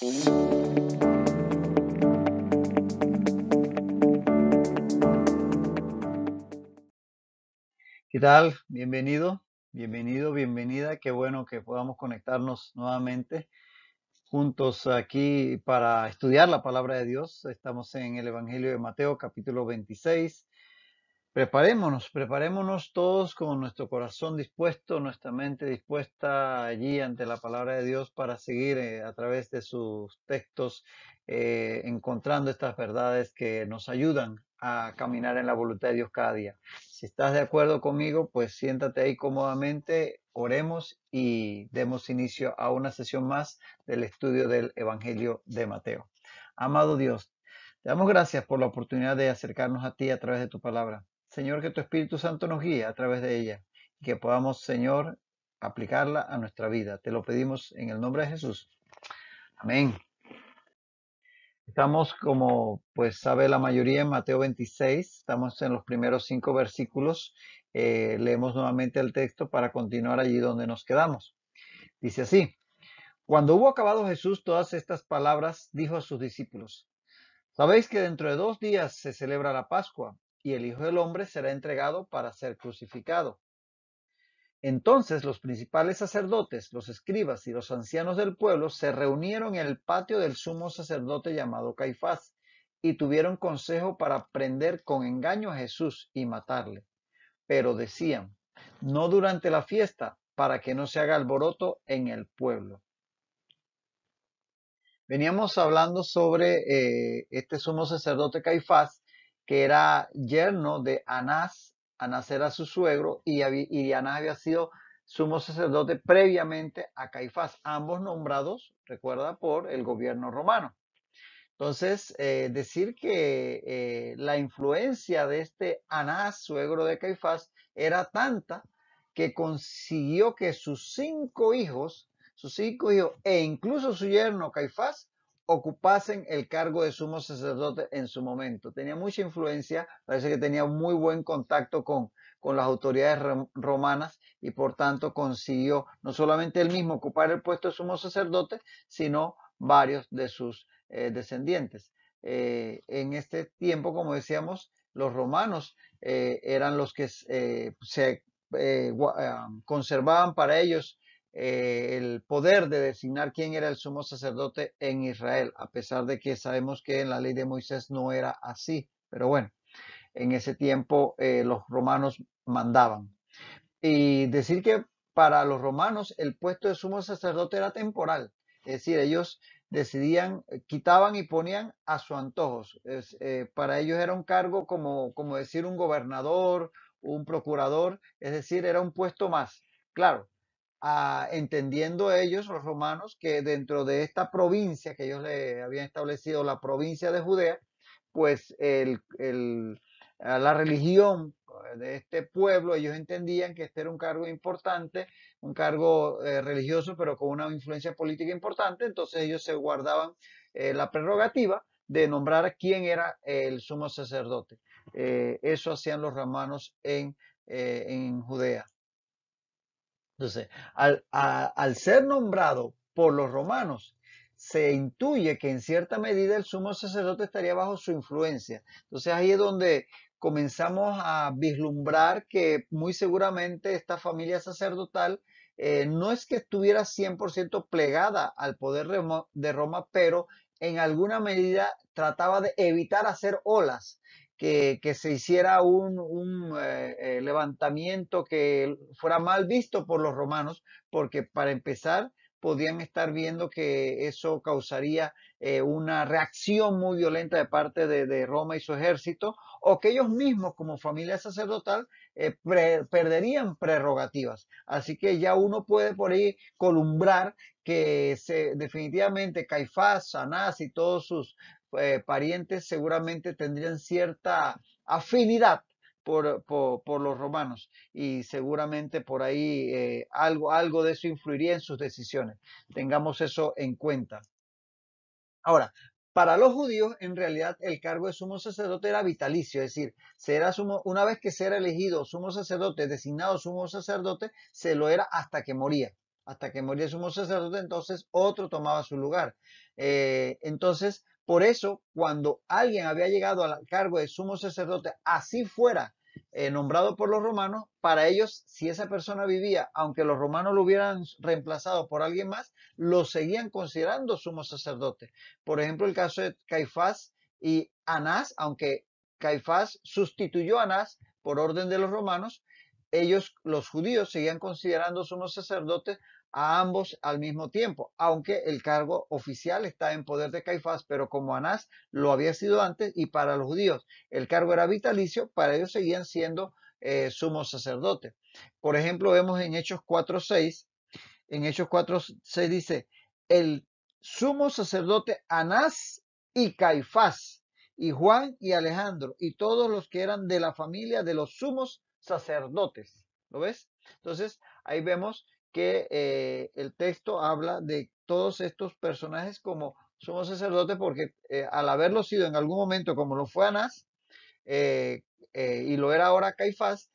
¿Qué tal? Bienvenida. Qué bueno que podamos conectarnos nuevamente juntos aquí para estudiar la palabra de Dios. Estamos en el Evangelio de Mateo, capítulo 26. Preparémonos todos con nuestro corazón dispuesto, nuestra mente dispuesta allí ante la palabra de Dios para seguir a través de sus textos encontrando estas verdades que nos ayudan a caminar en la voluntad de Dios cada día. Si estás de acuerdo conmigo, pues siéntate ahí cómodamente, oremos y demos inicio a una sesión más del estudio del Evangelio de Mateo. Amado Dios, te damos gracias por la oportunidad de acercarnos a ti a través de tu palabra. Señor, que tu Espíritu Santo nos guíe a través de ella y que podamos, Señor, aplicarla a nuestra vida. Te lo pedimos en el nombre de Jesús. Amén. Estamos, como pues sabe la mayoría, en Mateo 26. Estamos en los primeros 5 versículos. Leemos nuevamente el texto para continuar allí donde nos quedamos. Dice así: Cuando hubo acabado Jesús todas estas palabras, dijo a sus discípulos: Sabéis que dentro de 2 días se celebra la Pascua, y el Hijo del Hombre será entregado para ser crucificado. Entonces los principales sacerdotes, los escribas y los ancianos del pueblo se reunieron en el patio del sumo sacerdote llamado Caifás, y tuvieron consejo para prender con engaño a Jesús y matarle. Pero decían: no durante la fiesta, para que no se haga alboroto en el pueblo. Veníamos hablando sobre este sumo sacerdote Caifás, que era yerno de Anás. Anás era su suegro y Anás había sido sumo sacerdote previamente a Caifás, ambos nombrados, recuerda, por el gobierno romano. Entonces, decir que la influencia de este Anás, suegro de Caifás, era tanta que consiguió que sus cinco hijos e incluso su yerno Caifás ocupasen el cargo de sumo sacerdote en su momento. Tenía mucha influencia, parece que tenía muy buen contacto con las autoridades romanas y por tanto consiguió no solamente él mismo ocupar el puesto de sumo sacerdote, sino varios de sus descendientes. En este tiempo, como decíamos, los romanos eran los que se conservaban para ellos el poder de designar quién era el sumo sacerdote en Israel, a pesar de que sabemos que en la ley de Moisés no era así. Pero bueno, en ese tiempo los romanos mandaban. Y decir que para los romanos el puesto de sumo sacerdote era temporal, es decir, ellos decidían, quitaban y ponían a su antojo. Para ellos era un cargo como decir un gobernador, un procurador, es decir, era un puesto más. Claro, entendiendo ellos, los romanos, que dentro de esta provincia que ellos le habían establecido, la provincia de Judea, pues la religión de este pueblo, ellos entendían que este era un cargo importante, un cargo religioso, pero con una influencia política importante, entonces ellos se guardaban la prerrogativa de nombrar a quién era el sumo sacerdote. Eso hacían los romanos en Judea. Entonces, al ser nombrado por los romanos, se intuye que en cierta medida el sumo sacerdote estaría bajo su influencia. Entonces ahí es donde comenzamos a vislumbrar que muy seguramente esta familia sacerdotal no es que estuviera 100% plegada al poder de Roma, pero en alguna medida trataba de evitar hacer olas, que se hiciera un levantamiento que fuera mal visto por los romanos, porque para empezar podían estar viendo que eso causaría una reacción muy violenta de parte de Roma y su ejército, o que ellos mismos como familia sacerdotal perderían prerrogativas. Así que ya uno puede por ahí columbrar que definitivamente Caifás, Anás y todos sus parientes seguramente tendrían cierta afinidad por los romanos y seguramente por ahí algo de eso influiría en sus decisiones. Tengamos eso en cuenta. Ahora, para los judíos, en realidad, el cargo de sumo sacerdote era vitalicio, es decir, una vez que se era elegido sumo sacerdote, designado sumo sacerdote, se lo era hasta que moría. hasta que moría el sumo sacerdote, entonces otro tomaba su lugar. Entonces, por eso, cuando alguien había llegado al cargo de sumo sacerdote, así fuera nombrado por los romanos, para ellos, si esa persona vivía, aunque los romanos lo hubieran reemplazado por alguien más, lo seguían considerando sumo sacerdote. Por ejemplo, el caso de Caifás y Anás, aunque Caifás sustituyó a Anás por orden de los romanos, ellos, los judíos, seguían considerando sumos sacerdotes a ambos al mismo tiempo, aunque el cargo oficial está en poder de Caifás, pero como Anás lo había sido antes y para los judíos el cargo era vitalicio, para ellos seguían siendo sumos sacerdotes. Por ejemplo, vemos en Hechos 4:6, en Hechos 4:6 dice, el sumo sacerdote Anás y Caifás, y Juan y Alejandro, y todos los que eran de la familia de los sumos sacerdotes. ¿Lo ves? Entonces, ahí vemos que el texto habla de todos estos personajes como sumos sacerdotes, porque al haberlo sido en algún momento, como lo fue Anás, y lo era ahora Caifás,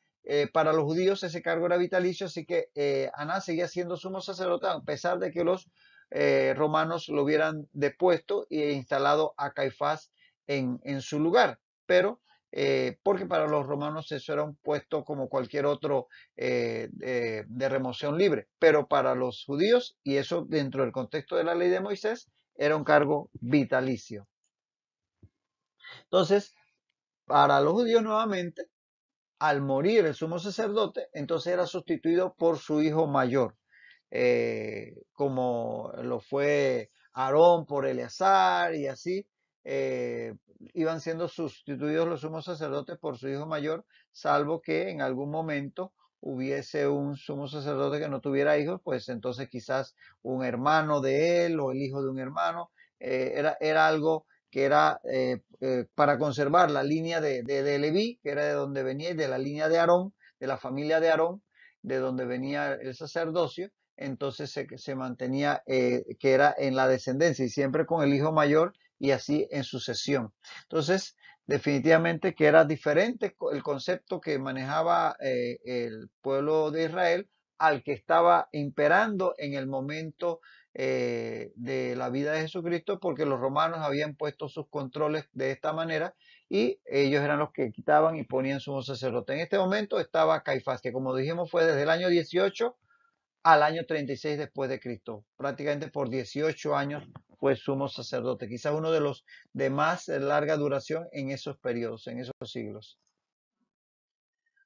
para los judíos ese cargo era vitalicio, así que Anás seguía siendo sumo sacerdote a pesar de que los romanos lo hubieran depuesto e instalado a Caifás en su lugar. Pero porque para los romanos eso era un puesto como cualquier otro de remoción libre, pero para los judíos, y eso dentro del contexto de la ley de Moisés, era un cargo vitalicio. Entonces, para los judíos nuevamente, al morir el sumo sacerdote, entonces era sustituido por su hijo mayor, como lo fue Aarón por Eleazar y así, iban siendo sustituidos los sumos sacerdotes por su hijo mayor, salvo que en algún momento hubiese un sumo sacerdote que no tuviera hijos, pues entonces quizás un hermano de él o el hijo de un hermano, era algo que era para conservar la línea de Leví, que era de donde venía, y de la línea de Aarón, de la familia de Aarón, de donde venía el sacerdocio, entonces se mantenía que era en la descendencia y siempre con el hijo mayor y así en sucesión. Entonces, definitivamente que era diferente el concepto que manejaba el pueblo de Israel al que estaba imperando en el momento de la vida de Jesucristo, porque los romanos habían puesto sus controles de esta manera y ellos eran los que quitaban y ponían sumo sacerdote. En este momento estaba Caifás, que como dijimos fue desde el año 18 al año 36 después de Cristo. Prácticamente por 18 años fue sumo sacerdote, quizás uno de los de más larga duración en esos periodos, en esos siglos.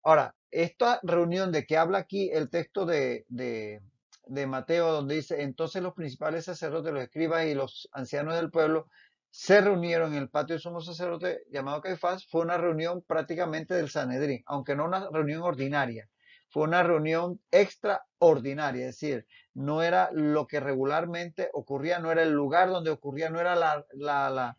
Ahora, esta reunión de que habla aquí el texto de Mateo, donde dice, entonces los principales sacerdotes, los escribas y los ancianos del pueblo se reunieron en el patio del sumo sacerdote llamado Caifás, fue una reunión prácticamente del Sanedrín, aunque no una reunión ordinaria, fue una reunión extraordinaria, es decir, no era lo que regularmente ocurría, no era el lugar donde ocurría, no era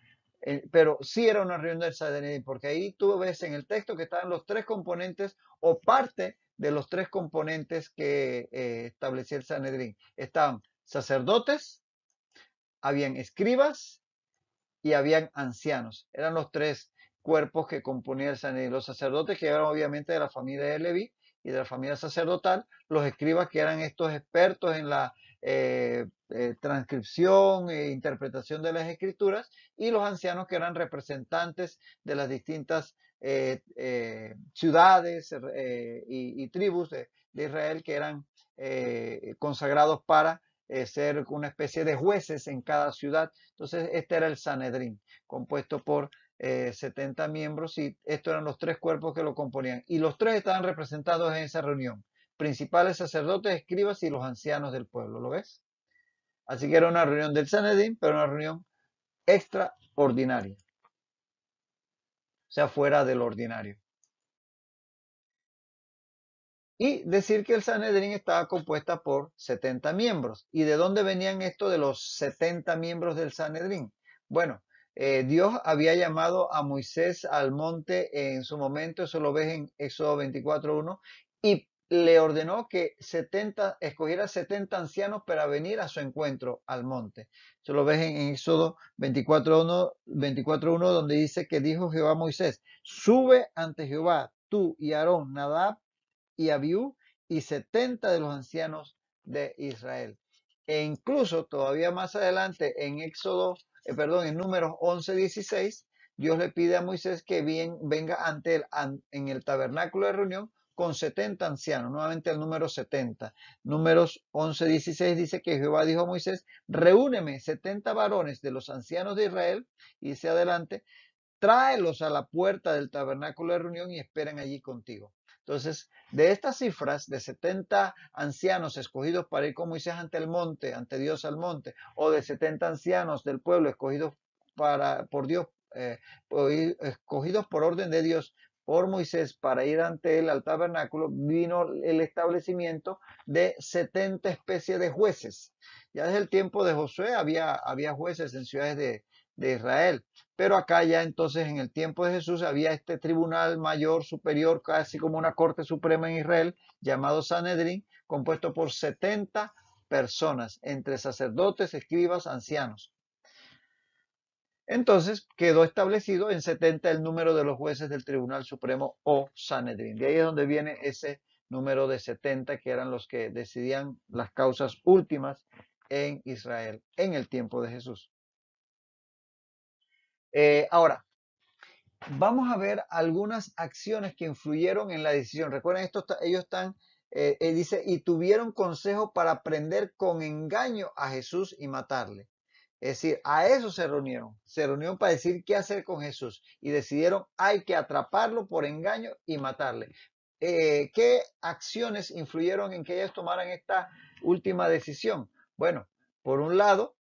pero sí era una reunión del Sanedrín, porque ahí tú ves en el texto que estaban los tres componentes o parte de los tres componentes que establecía el Sanedrín. Estaban sacerdotes, habían escribas y habían ancianos. Eran los tres cuerpos que componían el Sanedrín. Los sacerdotes, que eran obviamente de la familia de Leví y de la familia sacerdotal, los escribas, que eran estos expertos en la transcripción e interpretación de las escrituras, y los ancianos, que eran representantes de las distintas ciudades y tribus de Israel, que eran consagrados para ser una especie de jueces en cada ciudad. Entonces, este era el Sanedrín, compuesto por 70 miembros, y estos eran los tres cuerpos que lo componían. Y los tres estaban representados en esa reunión: principales sacerdotes, escribas y los ancianos del pueblo. ¿Lo ves? Así que era una reunión del Sanedrín, pero una reunión extraordinaria, o sea, fuera del ordinario. Y decir que el Sanedrín estaba compuesta por 70 miembros. ¿Y de dónde venían esto de los 70 miembros del Sanedrín? Bueno, Dios había llamado a Moisés al monte en su momento, eso lo ves en Éxodo 24:1, y le ordenó que escogiera 70 ancianos para venir a su encuentro al monte. Eso lo ves en Éxodo 24:1, donde dice que dijo Jehová a Moisés: sube ante Jehová, tú y Aarón, Nadab y Abiú, y 70 de los ancianos de Israel. E incluso todavía más adelante en en Números 11:16, Dios le pide a Moisés que venga ante él en el tabernáculo de reunión con 70 ancianos, nuevamente el número 70. Números 11:16 dice que Jehová dijo a Moisés, reúneme 70 varones de los ancianos de Israel, y dice adelante, tráelos a la puerta del tabernáculo de reunión y esperen allí contigo. Entonces, de estas cifras de 70 ancianos escogidos para ir con Moisés ante el monte, ante Dios al monte, o de 70 ancianos del pueblo escogidos por Dios, escogidos por orden de Dios por Moisés para ir ante él al tabernáculo, vino el establecimiento de 70 especies de jueces. Ya desde el tiempo de Josué había jueces en ciudades de Israel. Pero acá ya entonces en el tiempo de Jesús había este tribunal mayor, superior, casi como una corte suprema en Israel, llamado Sanedrín, compuesto por 70 personas, entre sacerdotes, escribas, ancianos. Entonces quedó establecido en 70 el número de los jueces del Tribunal Supremo o Sanedrín. De ahí es donde viene ese número de 70 que eran los que decidían las causas últimas en Israel en el tiempo de Jesús. Ahora, vamos a ver algunas acciones que influyeron en la decisión. Recuerden, ellos están, dice, y tuvieron consejo para prender con engaño a Jesús y matarle. Es decir, a eso se reunieron para decir qué hacer con Jesús y decidieron hay que atraparlo por engaño y matarle. ¿Qué acciones influyeron en que ellos tomaran esta última decisión? Bueno, por un lado,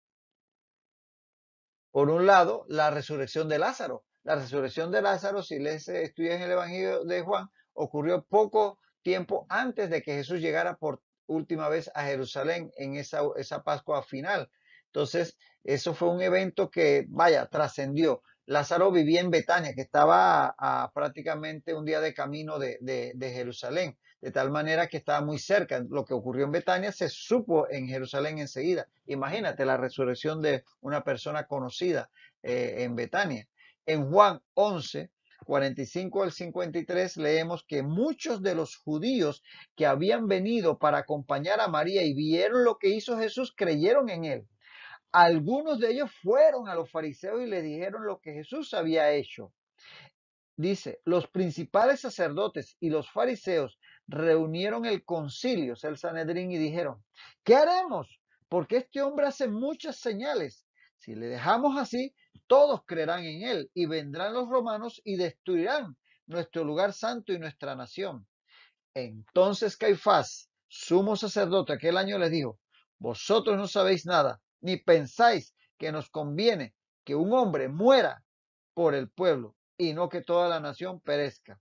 la resurrección de Lázaro. La resurrección de Lázaro, si les estudian el Evangelio de Juan, ocurrió poco tiempo antes de que Jesús llegara por última vez a Jerusalén en esa Pascua final. Entonces, eso fue un evento que, vaya, trascendió. Lázaro vivía en Betania, que estaba a prácticamente un día de camino de Jerusalén, de tal manera que estaba muy cerca. Lo que ocurrió en Betania se supo en Jerusalén enseguida. Imagínate la resurrección de una persona conocida en Betania. En Juan 11, 45 al 53 leemos que muchos de los judíos que habían venido para acompañar a María y vieron lo que hizo Jesús, creyeron en él. Algunos de ellos fueron a los fariseos y le dijeron lo que Jesús había hecho. Dice, los principales sacerdotes y los fariseos reunieron el concilio, el Sanedrín, y dijeron, ¿qué haremos? Porque este hombre hace muchas señales. Si le dejamos así, todos creerán en él y vendrán los romanos y destruirán nuestro lugar santo y nuestra nación. Entonces Caifás, sumo sacerdote, aquel año les dijo, vosotros no sabéis nada, ni pensáis que nos conviene que un hombre muera por el pueblo y no que toda la nación perezca.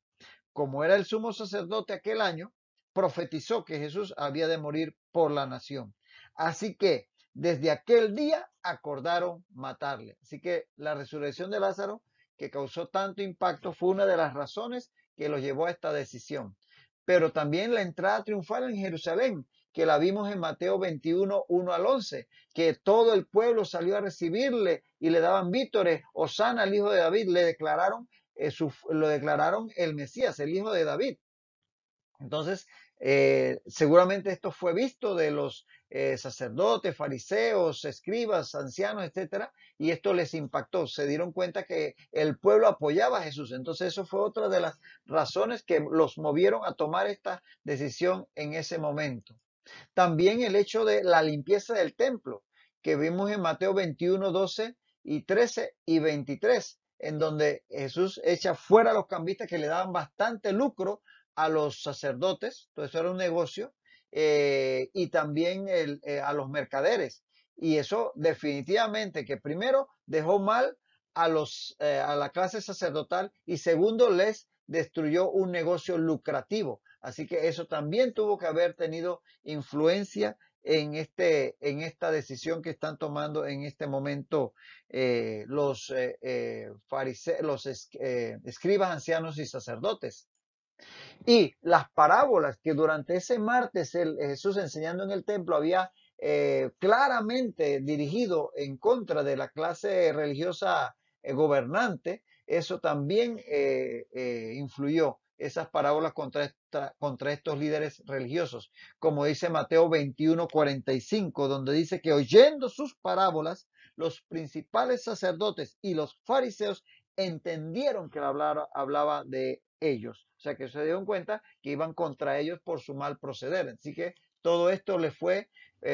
Como era el sumo sacerdote aquel año, profetizó que Jesús había de morir por la nación. Así que desde aquel día acordaron matarle. Así que la resurrección de Lázaro, que causó tanto impacto, fue una de las razones que los llevó a esta decisión. Pero también la entrada triunfal en Jerusalén, que la vimos en Mateo 21, 1 al 11, que todo el pueblo salió a recibirle y le daban vítores, Hosana al hijo de David, lo declararon el Mesías, el hijo de David. Entonces, seguramente esto fue visto de los sacerdotes, fariseos, escribas, ancianos, etcétera, y esto les impactó. Se dieron cuenta que el pueblo apoyaba a Jesús. Entonces, eso fue otra de las razones que los movieron a tomar esta decisión en ese momento. También el hecho de la limpieza del templo, que vimos en Mateo 21, 12 y 13 y 23, en donde Jesús echa fuera a los cambistas que le daban bastante lucro a los sacerdotes, todo eso era un negocio, y también a los mercaderes. Y eso definitivamente que primero dejó mal a la clase sacerdotal y segundo les destruyó un negocio lucrativo. Así que eso también tuvo que haber tenido influencia en esta decisión que están tomando en este momento los escribas, ancianos y sacerdotes. Y las parábolas que durante ese martes Jesús enseñando en el templo había claramente dirigido en contra de la clase religiosa gobernante, eso también influyó esas parábolas contra estos líderes religiosos, como dice Mateo 21:45, donde dice que oyendo sus parábolas, los principales sacerdotes y los fariseos entendieron que hablaba de ellos. O sea que se dieron cuenta que iban contra ellos por su mal proceder. Así que todo esto les fue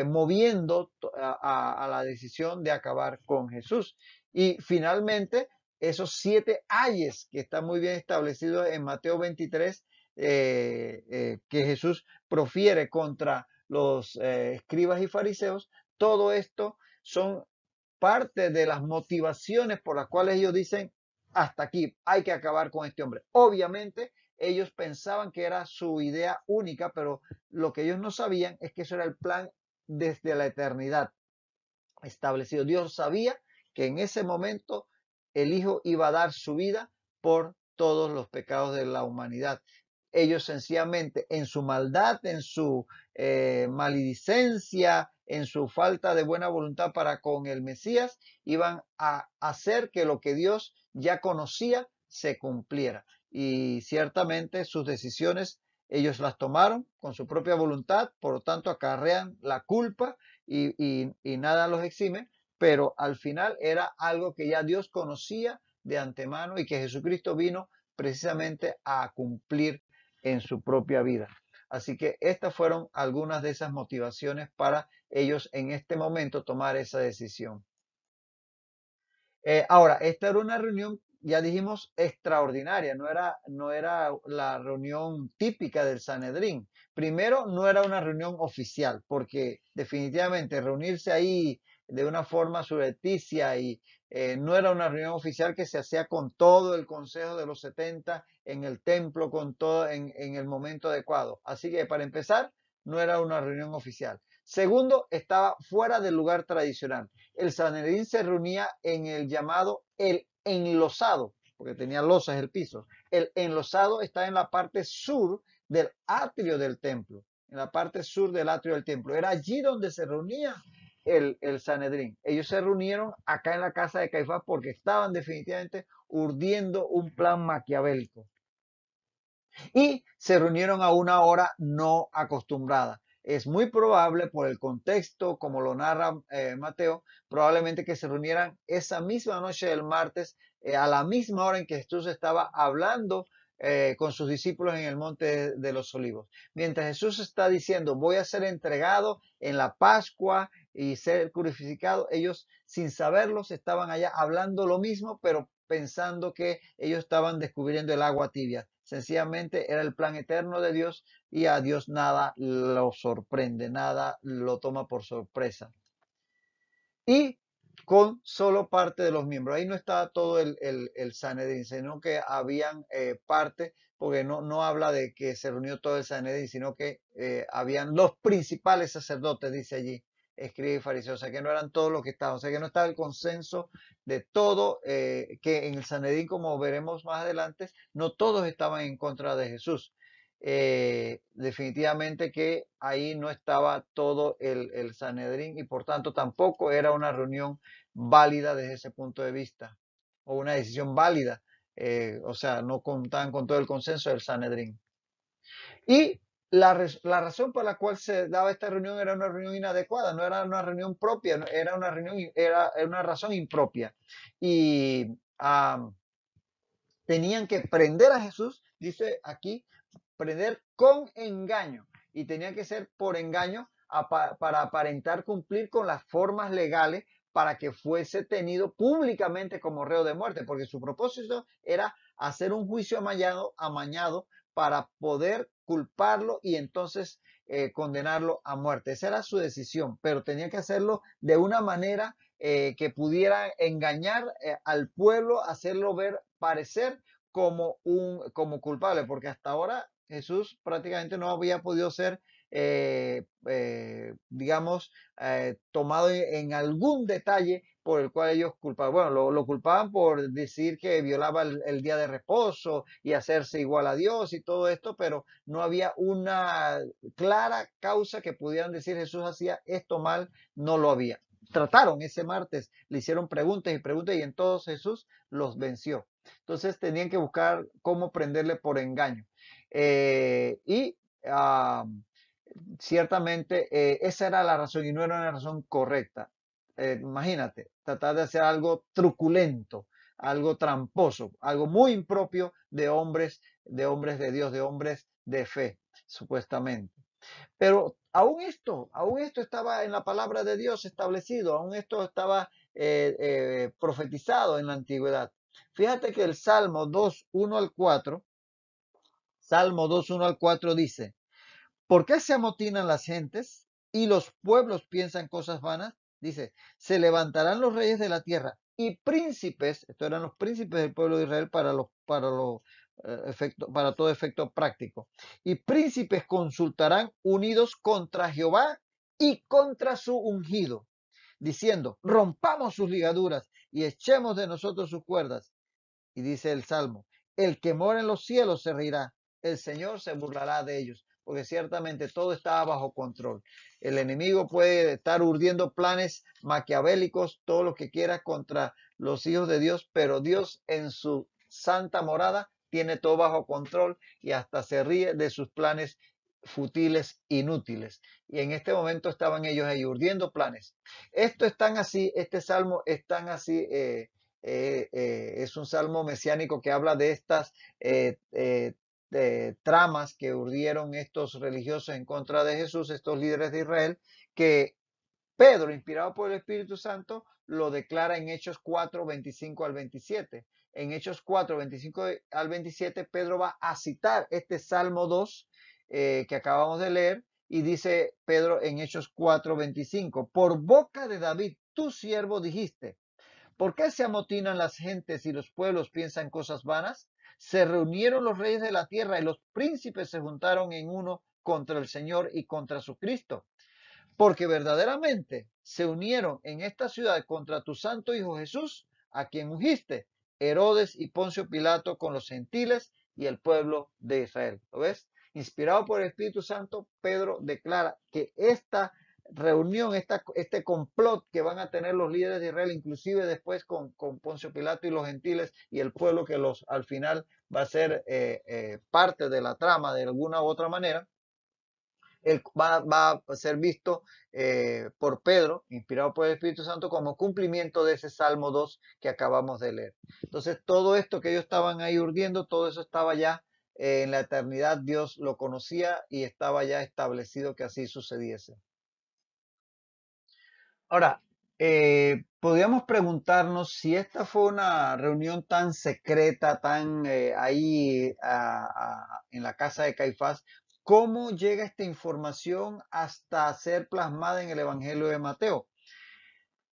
moviendo a la decisión de acabar con Jesús. Y finalmente, esos 7 ayes que está muy bien establecido en Mateo 23, que Jesús profiere contra los escribas y fariseos, todo esto son parte de las motivaciones por las cuales ellos dicen, hasta aquí, hay que acabar con este hombre. Obviamente, ellos pensaban que era su idea única, pero lo que ellos no sabían es que eso era el plan desde la eternidad establecido. Dios sabía que en ese momento el Hijo iba a dar su vida por todos los pecados de la humanidad. Ellos sencillamente en su maldad, en su maledicencia, en su falta de buena voluntad para con el Mesías, iban a hacer que lo que Dios ya conocía se cumpliera. Y ciertamente sus decisiones ellos las tomaron con su propia voluntad, por lo tanto acarrean la culpa y nada los exime, pero al final era algo que ya Dios conocía de antemano y que Jesucristo vino precisamente a cumplir en su propia vida. Así que estas fueron algunas de esas motivaciones para ellos en este momento tomar esa decisión. Ahora, esta era una reunión, ya dijimos, extraordinaria, no era la reunión típica del Sanedrín. Primero, no era una reunión oficial, porque definitivamente reunirse ahí de una forma subrepticia y no era una reunión oficial que se hacía con todo el Consejo de los 70 en el templo, con todo en el momento adecuado. Así que para empezar, no era una reunión oficial. Segundo, estaba fuera del lugar tradicional. El Sanedrín se reunía en el llamado el enlosado, porque tenía losas el piso. El enlosado está en la parte sur del atrio del templo, en la parte sur del atrio del templo. Era allí donde se reunía el Sanedrín. Ellos se reunieron acá en la casa de Caifás porque estaban definitivamente urdiendo un plan maquiavélico y se reunieron a una hora no acostumbrada. Es muy probable, por el contexto, como lo narra Mateo, probablemente que se reunieran esa misma noche del martes, a la misma hora en que Jesús estaba hablando con sus discípulos en el monte de los olivos. Mientras Jesús está diciendo, voy a ser entregado en la Pascua y ser crucificado, ellos sin saberlos estaban allá hablando lo mismo, pero pensando que ellos estaban descubriendo el agua tibia. Sencillamente era el plan eterno de Dios y a Dios nada lo sorprende, nada lo toma por sorpresa. Y con solo parte de los miembros. Ahí no estaba todo el Sanedrín, sino que habían parte, porque no habla de que se reunió todo el Sanedrín, sino que habían los principales sacerdotes, dice allí, escribe y fariseo, o sea que no eran todos los que estaban, o sea que no estaba el consenso de todo, que en el Sanedrín, como veremos más adelante, no todos estaban en contra de Jesús. Definitivamente que ahí no estaba todo el Sanedrín y por tanto tampoco era una reunión válida desde ese punto de vista o una decisión válida, o sea, no contaban con todo el consenso del Sanedrín. Y la razón por la cual se daba esta reunión era una reunión inadecuada, no era una reunión propia, era una reunión, era una razón impropia. Y tenían que prender a Jesús, dice aquí, prender con engaño. Y tenía que ser por engaño para aparentar cumplir con las formas legales para que fuese tenido públicamente como reo de muerte, porque su propósito era hacer un juicio amañado para poder culparlo y entonces condenarlo a muerte. Esa era su decisión, pero tenía que hacerlo de una manera que pudiera engañar al pueblo, hacerlo ver, parecer como culpable, porque hasta ahora Jesús prácticamente no había podido ser, digamos, tomado en algún detalle por el cual ellos culpaban. Bueno, lo culpaban por decir que violaba el día de reposo y hacerse igual a Dios y todo esto, pero no había una clara causa que pudieran decir Jesús hacía esto mal, no lo había. Trataron ese martes, le hicieron preguntas y preguntas y en todos Jesús los venció. Entonces tenían que buscar cómo prenderle por engaño. Y ciertamente esa era la razón y no era una razón correcta. Imagínate, tratar de hacer algo truculento, algo tramposo, algo muy impropio de hombres de Dios, de hombres de fe, supuestamente. Pero aún esto estaba en la palabra de Dios establecido, aún esto estaba profetizado en la antigüedad. Fíjate que el Salmo 2, 1 al 4, Salmo 2, 1 al 4 dice, ¿por qué se amotinan las gentes y los pueblos piensan cosas vanas? Dice, se levantarán los reyes de la tierra y príncipes, estos eran los príncipes del pueblo de Israel para todo efecto práctico. Y príncipes consultarán unidos contra Jehová y contra su ungido, diciendo, rompamos sus ligaduras y echemos de nosotros sus cuerdas. Y dice el Salmo, el que mora en los cielos se reirá, el Señor se burlará de ellos, porque ciertamente todo está bajo control. El enemigo puede estar urdiendo planes maquiavélicos, todo lo que quiera contra los hijos de Dios, pero Dios en su santa morada tiene todo bajo control y hasta se ríe de sus planes futiles, inútiles. Y en este momento estaban ellos ahí urdiendo planes. Esto es tan así, este salmo es tan así, es un salmo mesiánico que habla de estas tramas que urdieron estos religiosos en contra de Jesús, estos líderes de Israel, que Pedro, inspirado por el Espíritu Santo, lo declara en Hechos 4, 25 al 27. En Hechos 4, 25 al 27, Pedro va a citar este Salmo 2 que acabamos de leer y dice Pedro en Hechos 4, 25, por boca de David, tu siervo, dijiste, ¿por qué se amotinan las gentes y los pueblos piensan cosas vanas? Se reunieron los reyes de la tierra y los príncipes se juntaron en uno contra el Señor y contra su Cristo. Porque verdaderamente se unieron en esta ciudad contra tu santo Hijo Jesús, a quien ungiste, Herodes y Poncio Pilato con los gentiles y el pueblo de Israel. ¿Lo ves? Inspirado por el Espíritu Santo, Pedro declara que esta reunión, este complot que van a tener los líderes de Israel, inclusive después con Poncio Pilato y los gentiles y el pueblo que al final va a ser parte de la trama de alguna u otra manera, va a ser visto por Pedro, inspirado por el Espíritu Santo, como cumplimiento de ese Salmo 2 que acabamos de leer. Entonces, todo esto que ellos estaban ahí urdiendo, todo eso estaba ya en la eternidad, Dios lo conocía y estaba ya establecido que así sucediese. Ahora, podríamos preguntarnos si esta fue una reunión tan secreta, tan ahí en la casa de Caifás, ¿cómo llega esta información hasta ser plasmada en el Evangelio de Mateo?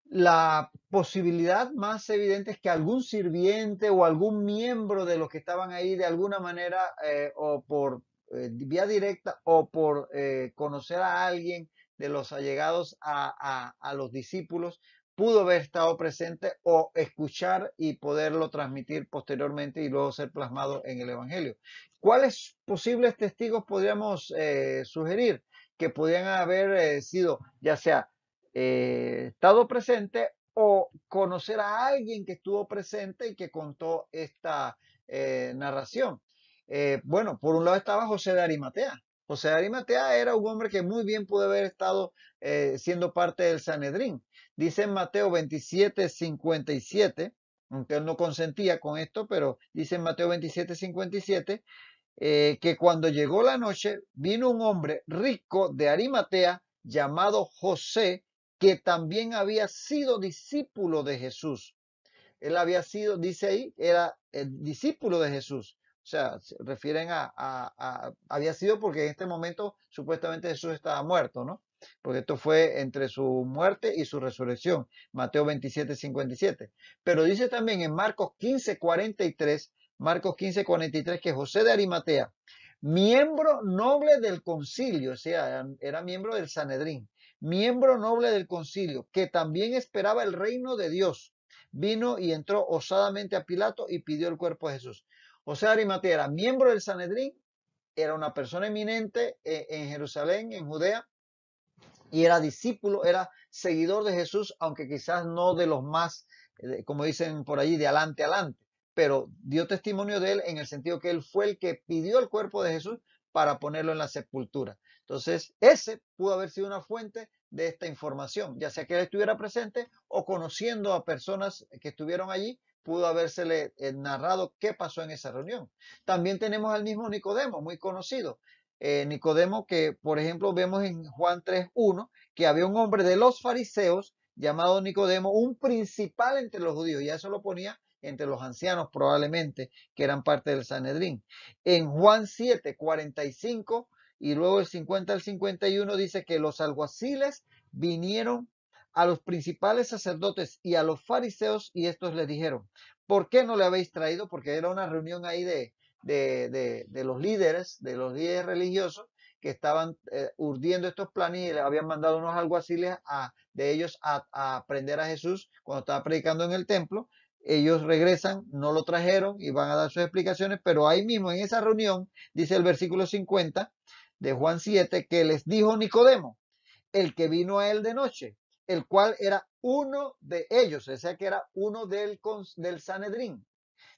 La posibilidad más evidente es que algún sirviente o algún miembro de los que estaban ahí de alguna manera o por vía directa o por conocer a alguien de los allegados a los discípulos pudo haber estado presente o escuchar y poderlo transmitir posteriormente y luego ser plasmado en el Evangelio. ¿Cuáles posibles testigos podríamos sugerir que podían haber sido, ya sea estado presente o conocer a alguien que estuvo presente y que contó esta narración? Bueno, por un lado estaba José de Arimatea. José de Arimatea era un hombre que muy bien pudo haber estado siendo parte del Sanedrín. Dice en Mateo 27:57, aunque él no consentía con esto, pero dice en Mateo 27:57 que cuando llegó la noche vino un hombre rico de Arimatea llamado José, que también había sido discípulo de Jesús. Él había sido, dice ahí, era el discípulo de Jesús. O sea, se refieren había sido porque en este momento supuestamente Jesús estaba muerto, ¿no? Porque esto fue entre su muerte y su resurrección, Mateo 27:57. Pero dice también en Marcos 15:43, que José de Arimatea, miembro noble del concilio, o sea, era miembro del Sanedrín, miembro noble del concilio, que también esperaba el reino de Dios, vino y entró osadamente a Pilato y pidió el cuerpo de Jesús. José de Arimatea era miembro del Sanedrín, era una persona eminente en Jerusalén, en Judea, y era discípulo, era seguidor de Jesús, aunque quizás no de los más, como dicen por allí, de adelante adelante, pero dio testimonio de él en el sentido que él fue el que pidió el cuerpo de Jesús para ponerlo en la sepultura. Entonces, ese pudo haber sido una fuente de esta información, ya sea que él estuviera presente o conociendo a personas que estuvieron allí, pudo habérsele narrado qué pasó en esa reunión. También tenemos al mismo Nicodemo, muy conocido. Nicodemo, que por ejemplo vemos en Juan 3:1, que había un hombre de los fariseos llamado Nicodemo, un principal entre los judíos, y eso lo ponía entre los ancianos probablemente, que eran parte del Sanedrín. En Juan 7:45 y luego el 50 al 51 dice que los alguaciles vinieron a los principales sacerdotes y a los fariseos y estos les dijeron, ¿por qué no le habéis traído? Porque era una reunión ahí de los líderes religiosos que estaban urdiendo estos planes y le habían mandado unos alguaciles de ellos a prender a Jesús cuando estaba predicando en el templo. Ellos regresan, no lo trajeron y van a dar sus explicaciones, pero ahí mismo en esa reunión, dice el versículo 50 de Juan 7, que les dijo Nicodemo, el que vino a él de noche, el cual era uno de ellos, o sea que era uno del Sanedrín.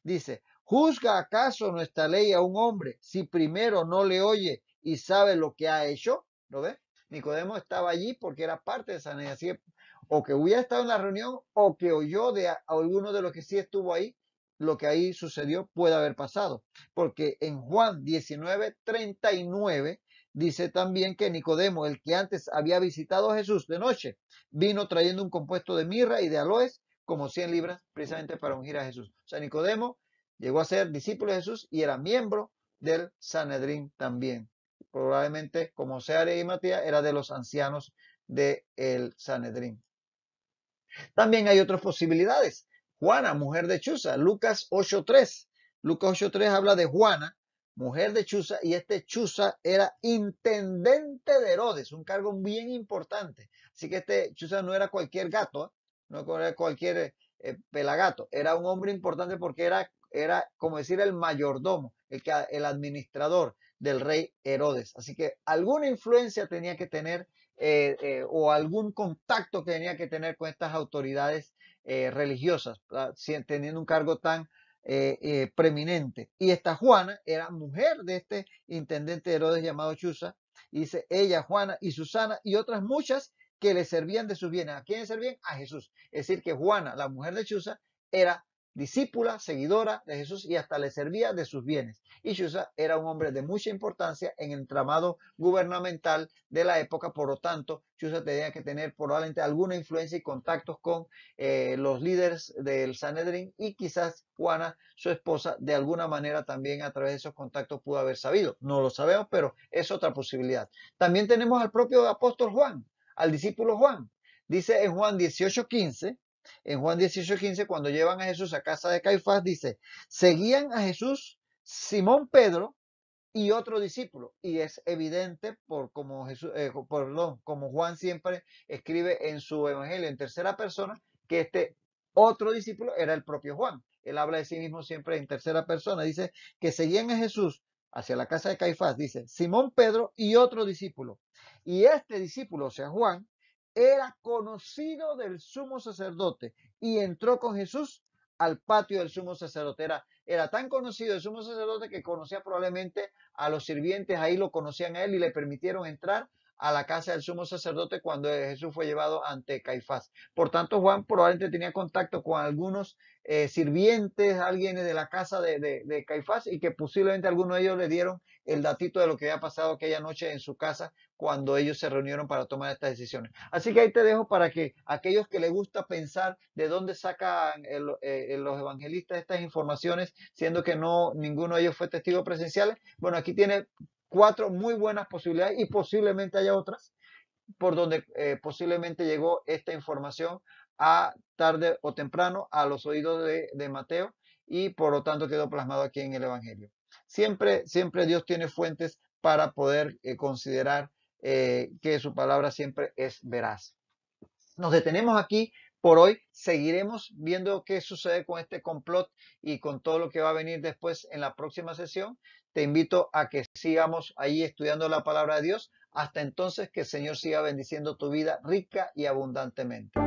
Dice, ¿juzga acaso nuestra ley a un hombre si primero no le oye y sabe lo que ha hecho? ¿Lo ves? Nicodemo estaba allí porque era parte de Sanedrín, así que o que hubiera estado en la reunión o que oyó de alguno de los que sí estuvo ahí, lo que ahí sucedió puede haber pasado. Porque en Juan 19:39 dice también que Nicodemo, el que antes había visitado a Jesús de noche, vino trayendo un compuesto de mirra y de aloes como 100 libras precisamente para ungir a Jesús. O sea, Nicodemo llegó a ser discípulo de Jesús y era miembro del Sanedrín también. Probablemente, como sea de Matías, era de los ancianos del Sanedrín. También hay otras posibilidades. Juana, mujer de Chuza, Lucas 8:3. Lucas 8:3 habla de Juana, mujer de Chuza, y este Chuza era intendente de Herodes, un cargo bien importante. Así que este Chuza no era cualquier gato, no era cualquier pelagato, era un hombre importante porque era como decir el mayordomo, el administrador del rey Herodes. Así que alguna influencia tenía que tener o algún contacto que tenía que tener con estas autoridades religiosas, teniendo un cargo tan preeminente. Y esta Juana era mujer de este intendente de Herodes llamado Chuza, y dice ella, Juana y Susana y otras muchas que le servían de sus bienes. ¿A quién servían? A Jesús. Es decir, que Juana, la mujer de Chuza, era discípula, seguidora de Jesús y hasta le servía de sus bienes. Y Chuza era un hombre de mucha importancia en el entramado gubernamental de la época, por lo tanto, Chuza tenía que tener probablemente alguna influencia y contactos con los líderes del Sanedrín y quizás Juana, su esposa, de alguna manera también a través de esos contactos pudo haber sabido. No lo sabemos, pero es otra posibilidad. También tenemos al propio apóstol Juan, al discípulo Juan. Dice en Juan 18:15, cuando llevan a Jesús a casa de Caifás, dice, seguían a Jesús Simón Pedro y otro discípulo. Y es evidente como como Juan siempre escribe en su evangelio en tercera persona, que este otro discípulo era el propio Juan. Él habla de sí mismo siempre en tercera persona. Dice que seguían a Jesús hacia la casa de Caifás, dice Simón Pedro y otro discípulo. Y este discípulo, o sea Juan, era conocido del sumo sacerdote y entró con Jesús al patio del sumo sacerdote. Era tan conocido el sumo sacerdote que conocía probablemente a los sirvientes, ahí lo conocían a él y le permitieron entrar a la casa del sumo sacerdote cuando Jesús fue llevado ante Caifás. Por tanto, Juan probablemente tenía contacto con algunos sirvientes, alguien de la casa de Caifás y que posiblemente algunos de ellos le dieron el datito de lo que había pasado aquella noche en su casa cuando ellos se reunieron para tomar estas decisiones. Así que ahí te dejo para que aquellos que les gusta pensar de dónde sacan los evangelistas estas informaciones, siendo que ninguno de ellos fue testigo presencial, bueno, aquí tiene 4 muy buenas posibilidades y posiblemente haya otras por donde posiblemente llegó esta información a tarde o temprano a los oídos de Mateo y por lo tanto quedó plasmado aquí en el Evangelio. Siempre Dios tiene fuentes para poder considerar que su palabra siempre es veraz. Nos detenemos aquí por hoy. Seguiremos viendo qué sucede con este complot y con todo lo que va a venir después en la próxima sesión. Te invito a que sigamos ahí estudiando la palabra de Dios. Hasta entonces, que el Señor siga bendiciendo tu vida rica y abundantemente.